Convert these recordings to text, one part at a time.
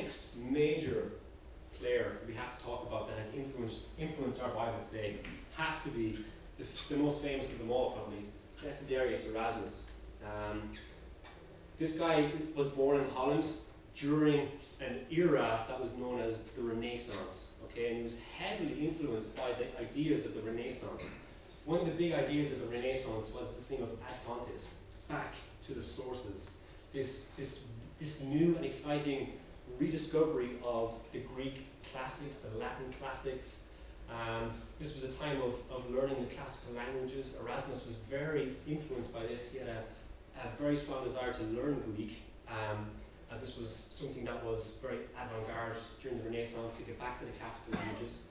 next major player we have to talk about that has influenced our Bible today has to be the most famous of them all, probably, Desiderius Erasmus. This guy was born in Holland during an era that was known as the Renaissance, okay, and he was heavily influenced by the ideas of the Renaissance. One of the big ideas of the Renaissance was this thing of ad fontes, back to the sources. This new and exciting rediscovery of the Greek classics, the Latin classics. This was a time of learning the classical languages. Erasmus was very influenced by this. He had a very strong desire to learn Greek, as this was something that was very avant-garde during the Renaissance, to get back to the classical languages.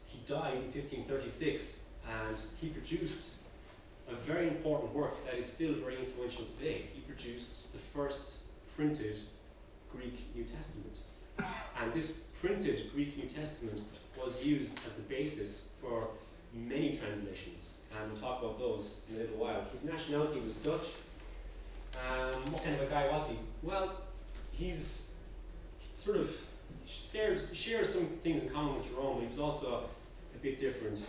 He died in 1536, and he produced a very important work that is still very influential today. He produced the first printed Greek New Testament. And this printed Greek New Testament was used as the basis for many translations, and we'll talk about those in a little while. His nationality was Dutch. What kind of a guy was he? Well, he's sort of shares some things in common with Jerome, but he was also a bit different.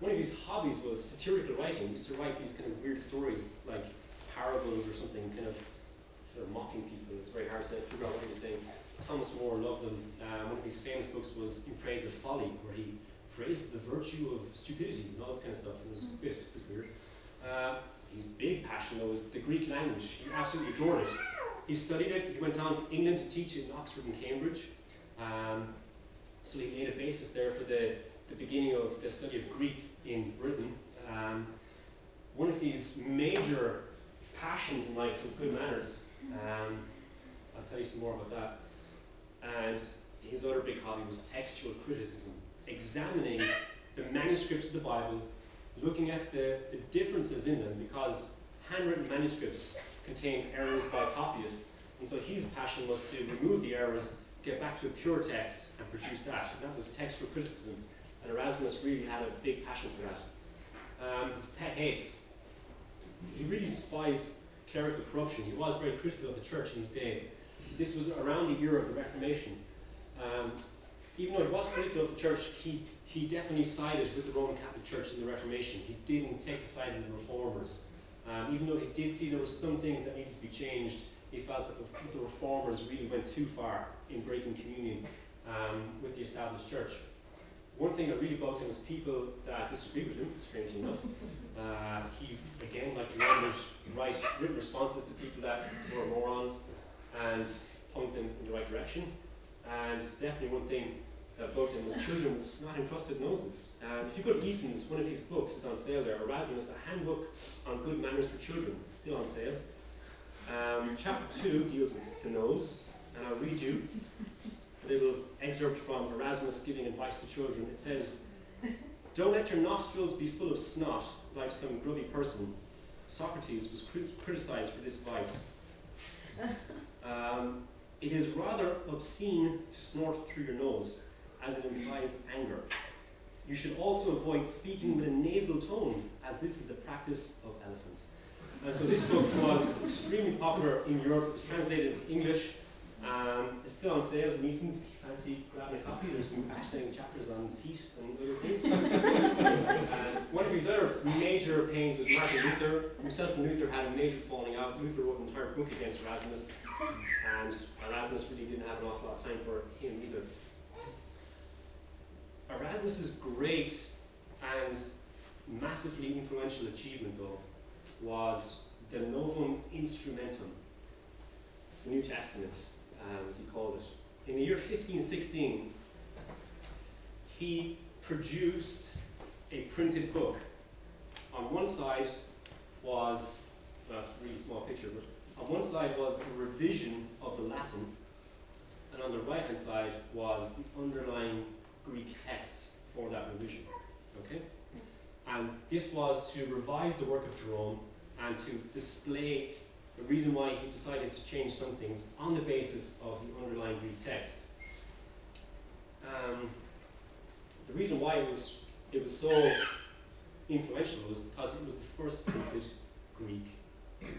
One of his hobbies was satirical writing. He used to write these kind of weird stories, like parables or something, kind of sort of mocking people. It was very hard to figure out what he was saying. Thomas More loved them. One of his famous books was In Praise of Folly, where he praised the virtue of stupidity and all this kind of stuff. It was a bit weird. His big passion, though, was the Greek language. He absolutely adored it. He studied it. He went on to England to teach in Oxford and Cambridge. So he laid a basis there for the beginning of the study of Greek in Britain. One of his major passions in life was good manners. I'll tell you some more about that. And his other big hobby was textual criticism, examining the manuscripts of the Bible, looking at the differences in them, because handwritten manuscripts contain errors by copyists, and so his passion was to remove the errors, get back to a pure text, and produce that. And that was textual criticism, and Erasmus really had a big passion for that. His pet hates. He really despised clerical corruption. He was very critical of the church in his day. This was around the era of the Reformation. Even though he was critical of the church, he definitely sided with the Roman Catholic Church in the Reformation. He didn't take the side of the reformers. Even though he did see there were some things that needed to be changed, he felt that the reformers really went too far in breaking communion with the established church. One thing that really bugged him was people that disagreed with him, strangely enough. He, again, like Jerome, would write written responses to people that were morons and point them in the right direction. And definitely one thing that bugged him was children with snot-encrusted noses. If you go to Eason's, one of his books is on sale there, Erasmus, a handbook on good manners for children. It's still on sale. Chapter 2 deals with the nose, and I'll read you a little excerpt from Erasmus giving advice to children. It says, "Don't let your nostrils be full of snot like some grubby person. Socrates was criticized for this vice. It is rather obscene to snort through your nose, as it implies anger. You should also avoid speaking with a nasal tone, as this is the practice of elephants." And so this book was extremely popular in Europe. It was translated into English. It's still on sale at Eason's. If you fancy grabbing a copy, there's some fascinating chapters on feet and other things. One of his other major pains was Martin Luther. Himself and Luther had a major falling out. Luther wrote an entire book against Erasmus, and Erasmus really didn't have an awful lot of time for him either. Erasmus's great and massively influential achievement, though, was the Novum Instrumentum, the New Testament, as he called it. In the year 1516, he produced a printed book. On one side was, well, it's a really small picture, but on one side was a revision of the Latin, and on the right-hand side was the underlying Greek text for that revision. Okay? And this was to revise the work of Jerome and to display the reason why he decided to change some things on the basis of the underlying Greek text. The reason why it was so influential was because it was the first printed Greek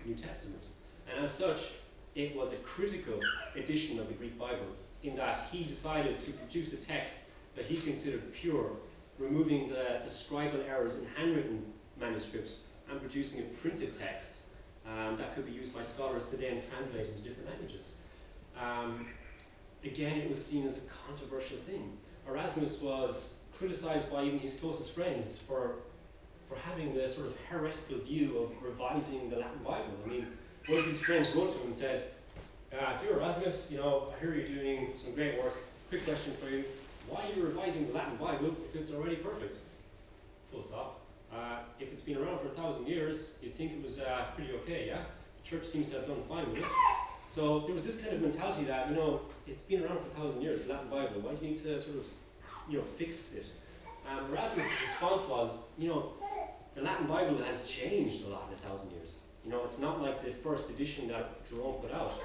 New Testament. And as such, it was a critical edition of the Greek Bible, in that he decided to produce a text that he considered pure, removing the scribal errors in handwritten manuscripts and producing a printed text that could be used by scholars to then translate into different languages. Again, it was seen as a controversial thing. Erasmus was criticized by even his closest friends for having the sort of heretical view of revising the Latin Bible. I mean, one of his friends wrote to him and said, "Dear Erasmus, you know, I hear you're doing some great work. Quick question for you. Why are you revising the Latin Bible if it's already perfect?" Full stop. If it's been around for 1,000 years, you'd think it was pretty okay, yeah? The church seems to have done fine with it. So there was this kind of mentality that, you know, it's been around for 1,000 years, the Latin Bible. Why do you need to sort of, you know, fix it? Erasmus' response was, you know, the Latin Bible has changed a lot in 1,000 years. You know, it's not like the first edition that Jerome put out.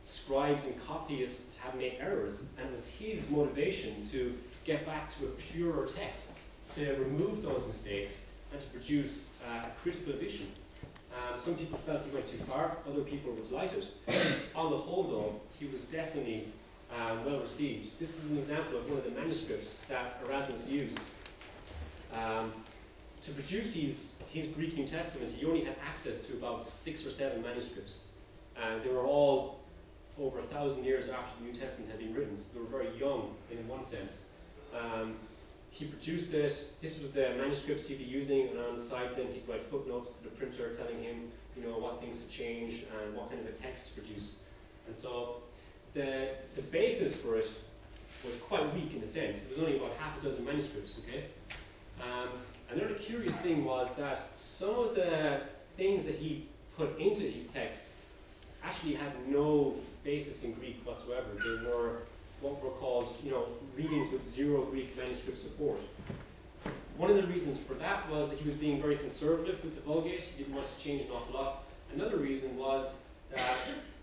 Scribes and copyists have made errors, and it was his motivation to get back to a purer text, to remove those mistakes, and to produce a critical edition. Some people felt he went too far, other people were delighted. On the whole, though, he was definitely well received. This is an example of one of the manuscripts that Erasmus used. To produce his Greek New Testament, he only had access to about 6 or 7 manuscripts. They were all over 1,000 years after the New Testament had been written, so they were very young in one sense. He produced it. This was the manuscripts he'd be using, and on the sides then he'd write footnotes to the printer telling him, you know, what things to change and what kind of a text to produce. And so the basis for it was quite weak in a sense. It was only about half a dozen manuscripts, okay? Another curious thing was that some of the things that he put into his text actually had no basis in Greek whatsoever. They were what were called, you know, readings with zero Greek manuscript support. One of the reasons for that was that he was being very conservative with the Vulgate. He didn't want to change an awful lot. Another reason was that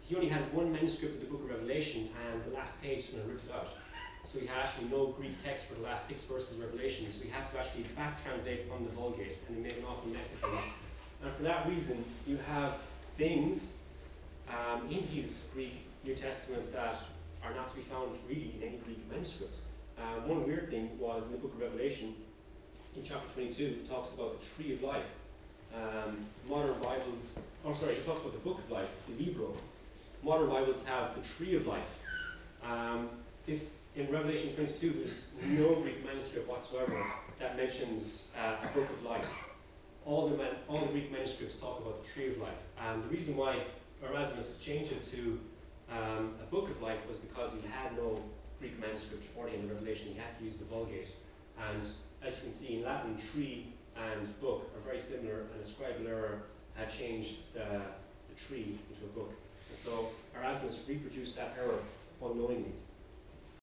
he only had one manuscript of the book of Revelation, and the last page was ripped out. So he had actually no Greek text for the last 6 verses of Revelation, so he had to actually back translate from the Vulgate, and he made an awful mess of things. And for that reason, you have things in his Greek New Testament that are not to be found really in any Greek manuscript. One weird thing was in the book of Revelation, in chapter 22, it talks about the tree of life. Modern Bibles, he talks about the book of life, the Libro. Modern Bibles have the tree of life. In Revelation 22, there's no Greek manuscript whatsoever that mentions a book of life. All the Greek manuscripts talk about the tree of life. The reason why Erasmus changed it to a book of life was because he had no Greek manuscript for the end of Revelation. He had to use the Vulgate. And as you can see, in Latin, tree and book are very similar, and a scribal error had changed the tree into a book. And so Erasmus reproduced that error unknowingly.